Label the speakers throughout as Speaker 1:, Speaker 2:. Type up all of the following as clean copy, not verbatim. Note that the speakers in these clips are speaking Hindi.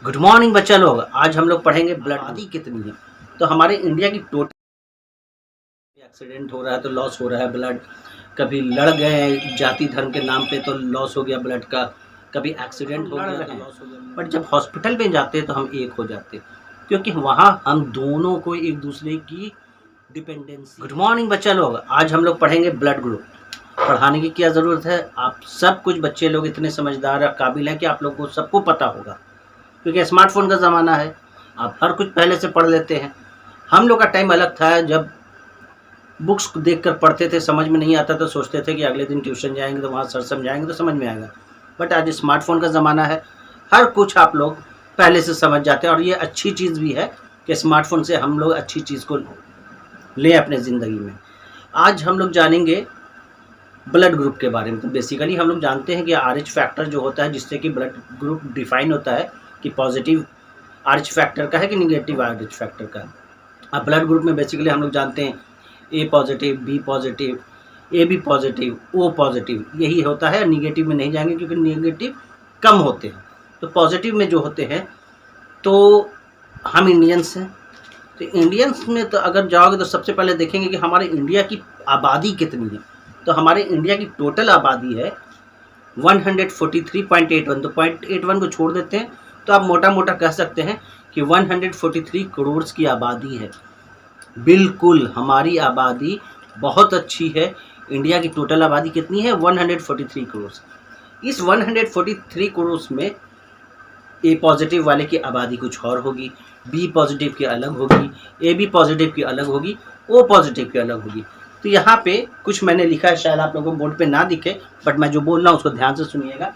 Speaker 1: गुड मॉर्निंग बच्चा लोग। आज हम लोग पढ़ेंगे ब्लड आबादी कितनी है। तो हमारे इंडिया की टोटल एक्सीडेंट हो रहा है तो लॉस हो रहा है ब्लड, कभी लड़ गए जाति धर्म के नाम पे तो लॉस हो गया ब्लड का, कभी एक्सीडेंट हो गया तो लॉस हो गया। बट जब हॉस्पिटल में जाते हैं तो हम एक हो जाते हैं, क्योंकि वहाँ हम दोनों को एक दूसरे की डिपेंडेंसी। गुड मॉर्निंग बच्चा लोग। आज हम लोग पढ़ेंगे ब्लड ग्रुप। पढ़ाने की क्या ज़रूरत है, आप सब कुछ बच्चे लोग इतने समझदार और काबिल हैं कि आप लोग को सबको पता होगा, क्योंकि स्मार्टफोन का ज़माना है। आप हर कुछ पहले से पढ़ लेते हैं। हम लोग का टाइम अलग था, जब बुक्स देखकर पढ़ते थे, समझ में नहीं आता तो सोचते थे कि अगले दिन ट्यूशन जाएंगे तो वहाँ सर समझाएंगे तो समझ में आएगा। बट आज स्मार्टफोन का ज़माना है, हर कुछ आप लोग पहले से समझ जाते हैं। और ये अच्छी चीज़ भी है कि स्मार्टफोन से हम लोग अच्छी चीज़ को लें अपने ज़िंदगी में। आज हम लोग जानेंगे ब्लड ग्रुप के बारे में। तो बेसिकली हम लोग जानते हैं कि RH फैक्टर जो होता है, जिससे कि ब्लड ग्रुप डिफाइन होता है कि पॉजिटिव RH फैक्टर का है कि निगेटिव RH फैक्टर का। अब ब्लड ग्रुप में बेसिकली हम लोग जानते हैं A positive, B positive, AB positive, O positive, यही होता है। निगेटिव में नहीं जाएंगे क्योंकि निगेटिव कम होते हैं। तो पॉजिटिव में जो होते हैं, तो हम इंडियंस हैं। तो इंडियंस में तो अगर जाओगे तो सबसे पहले देखेंगे कि हमारे इंडिया की आबादी कितनी है। तो हमारे इंडिया की टोटल आबादी है 143.81। तो 0.81 को छोड़ देते हैं तो आप मोटा मोटा कह सकते हैं कि 143 करोड़ की आबादी है। बिल्कुल हमारी आबादी बहुत अच्छी है। इंडिया की टोटल आबादी कितनी है? 143 करोड़। इस 143 करोड़ में ए पॉजिटिव वाले की आबादी कुछ और होगी, बी पॉजिटिव की अलग होगी, ए बी पॉजिटिव की अलग होगी, ओ पॉजिटिव की अलग होगी। तो यहाँ पे कुछ मैंने लिखा है, शायद आप लोगों को बोर्ड पे ना दिखे, बट मैं जो बोल रहा हूँ उसको ध्यान से सुनिएगा।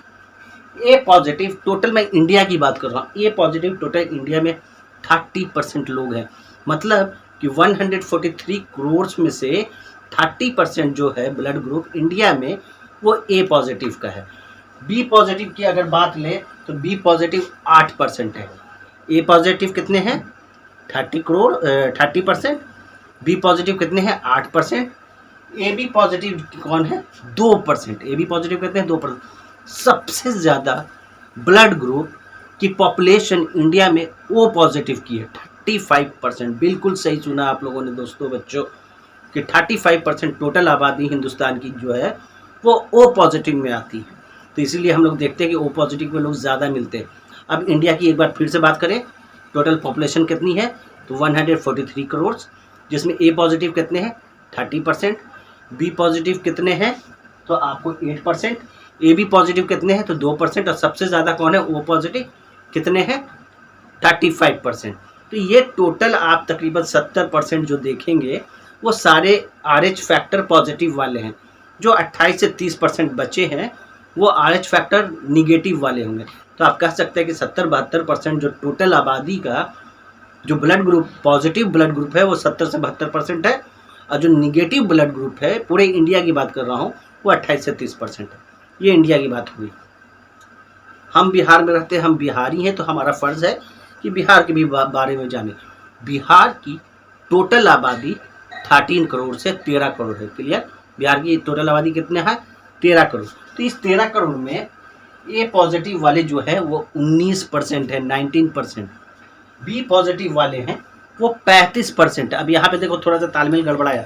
Speaker 1: ए पॉजिटिव टोटल, मैं इंडिया की बात कर रहा हूँ, ए पॉजिटिव टोटल इंडिया में 30% लोग हैं। मतलब कि 143 करोड़ में से 30% जो है ब्लड ग्रुप इंडिया में वो ए पॉजिटिव का है। बी पॉजिटिव की अगर बात लें तो बी पॉजिटिव 8% है। ए पॉजिटिव कितने हैं? 30%। बी पॉजिटिव कितने हैं? 8%। ए बी पॉजिटिव कौन है? 2%। ए बी पॉजिटिव कितने हैं? 2%। सबसे ज़्यादा ब्लड ग्रुप की पॉपुलेशन इंडिया में ओ पॉजिटिव की है, 35%। बिल्कुल सही सुना आप लोगों ने दोस्तों, बच्चों, कि 35% टोटल आबादी हिंदुस्तान की जो है वो ओ पॉजिटिव में आती है। तो इसीलिए हम लोग देखते हैं कि ओ पॉजिटिव में लोग ज़्यादा मिलते हैं। अब इंडिया की एक बार फिर से बात करें, टोटल पॉपुलेशन कितनी है? तो 143 करोड़, जिसमें ए पॉजिटिव कितने हैं? 30%। बी पॉजिटिव कितने हैं? तो आपको 8%। ए बी पॉजिटिव कितने हैं? तो 2%। और सबसे ज़्यादा कौन है? O positive. कितने हैं? 35%। तो ये टोटल आप तकरीबन 70% जो देखेंगे वो सारे RH फैक्टर पॉजिटिव वाले हैं। जो 28 से 30% बचे हैं वो RH फैक्टर निगेटिव वाले होंगे। तो आप कह सकते हैं कि 70-72% जो टोटल आबादी का जो blood group positive blood group है वो 70 से 72% है, और जो निगेटिव ब्लड ग्रुप है, पूरे इंडिया की बात कर रहा हूँ, वो 28 से 30% है। ये इंडिया की बात हुई। हम बिहार में रहते हैं, हम बिहारी हैं, तो हमारा फ़र्ज़ है कि बिहार के भी बारे में जाने। बिहार की टोटल आबादी 13 करोड़ से 13 करोड़ है। क्लियर? बिहार की टोटल आबादी कितने है? 13 करोड़। तो इस 13 करोड़ में ए पॉजिटिव वाले जो है वो 19% है, 19%। बी पॉजिटिव वाले हैं वो 35%। अब यहाँ पे देखो थोड़ा सा तालमेल गड़बड़ाया।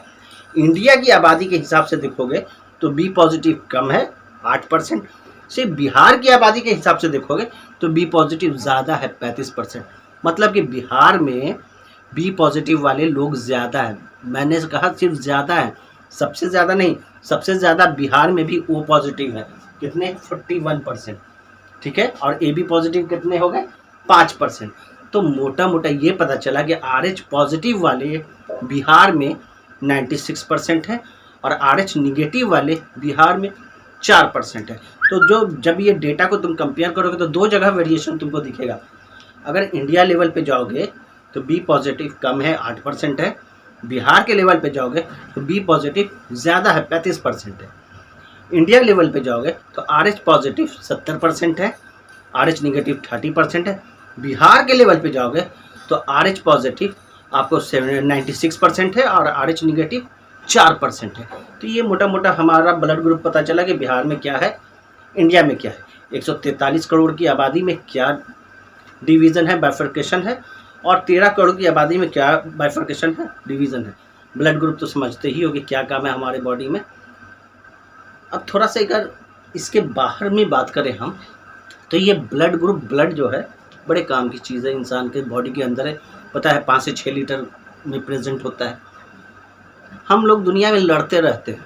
Speaker 1: इंडिया की आबादी के हिसाब से देखोगे तो बी पॉजिटिव कम है, 8%। सिर्फ बिहार की आबादी के हिसाब से देखोगे तो बी पॉजिटिव ज़्यादा है, 35%। मतलब कि बिहार में बी पॉजिटिव वाले लोग ज़्यादा हैं। मैंने कहा सिर्फ ज़्यादा है, सबसे ज़्यादा नहीं। सबसे ज़्यादा बिहार में भी ओ पॉजिटिव है। कितने? 41%। ठीक है। और ए बी पॉजिटिव कितने हो गए? 5%। तो मोटा मोटा ये पता चला कि RH पॉजिटिव वाले बिहार में 96% है और RH निगेटिव वाले बिहार में 4% है। तो जो जब ये डेटा को तुम कंपेयर करोगे तो दो जगह वेरिएशन तुमको दिखेगा। अगर इंडिया लेवल पे जाओगे तो बी पॉजिटिव कम है, 8% है। बिहार के लेवल पे जाओगे तो बी पॉजिटिव ज़्यादा है, 35% है। इंडिया लेवल पे जाओगे तो RH पॉजिटिव 70% है, RH निगेटिव 30% है। बिहार के लेवल पे जाओगे तो RH पॉजिटिव आपको 96% है और RH निगेटिव 4% है। तो ये मोटा मोटा हमारा ब्लड ग्रुप पता चला कि बिहार में क्या है, इंडिया में क्या है। 143 करोड़ की आबादी में क्या डिवीज़न है, बाइफर्केशन है। और 13 करोड़ की आबादी में क्या बाइफर्केशन है, डिवीज़न है। ब्लड ग्रुप तो समझते ही हो कि क्या काम है हमारे बॉडी में। अब थोड़ा सा अगर इसके बाहर में बात करें हम, तो ये ब्लड ग्रुप, ब्लड जो है बड़े काम की चीज़ है, इंसान के बॉडी के अंदर है, पता है 5 से 6 लीटर में प्रेजेंट होता है। हम लोग दुनिया में लड़ते रहते हैं,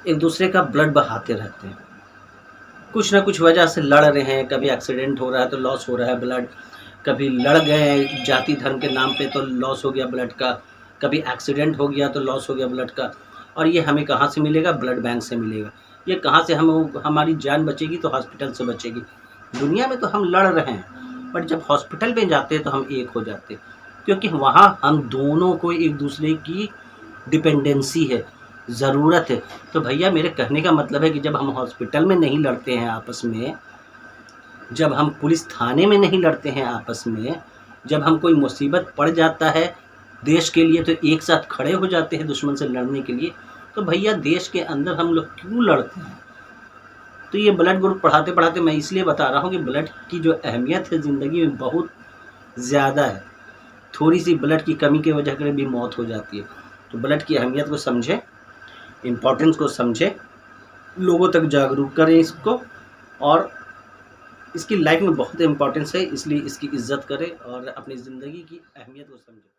Speaker 1: एक दूसरे का ब्लड बहाते रहते हैं, कुछ ना कुछ वजह से लड़ रहे हैं। कभी एक्सीडेंट हो रहा है तो लॉस हो रहा है ब्लड, कभी लड़ गए जाति धर्म के नाम पे तो लॉस हो गया ब्लड का, कभी एक्सीडेंट हो गया तो लॉस हो गया ब्लड का। और ये हमें कहाँ से मिलेगा, ब्लड बैंक से मिलेगा। ये कहाँ से हमारी जान बचेगी, तो हॉस्पिटल से बचेगी। दुनिया में तो हम लड़ रहे हैं, बट जब हॉस्पिटल में जाते हैं तो हम एक हो जाते हैं, क्योंकि वहाँ हम दोनों को एक दूसरे की डिपेंडेंसी है, ज़रूरत है। तो भैया मेरे कहने का मतलब है कि जब हम हॉस्पिटल में नहीं लड़ते हैं आपस में, जब हम पुलिस थाने में नहीं लड़ते हैं आपस में, जब हम कोई मुसीबत पड़ जाता है देश के लिए तो एक साथ खड़े हो जाते हैं दुश्मन से लड़ने के लिए, तो भैया देश के अंदर हम लोग क्यों लड़ते हैं। तो ये ब्लड ग्रुप पढ़ाते पढ़ाते मैं इसलिए बता रहा हूँ कि ब्लड की जो अहमियत है ज़िंदगी में बहुत ज़्यादा है। थोड़ी सी ब्लड की कमी की वजह से भी मौत हो जाती है। तो ब्लड की अहमियत को समझें, इम्पोर्टेंस को समझें, लोगों तक जागरूक करें इसको, और इसकी लाइफ में बहुत इम्पोर्टेंस है, इसलिए इसकी इज्जत करें और अपनी ज़िंदगी की अहमियत को समझें।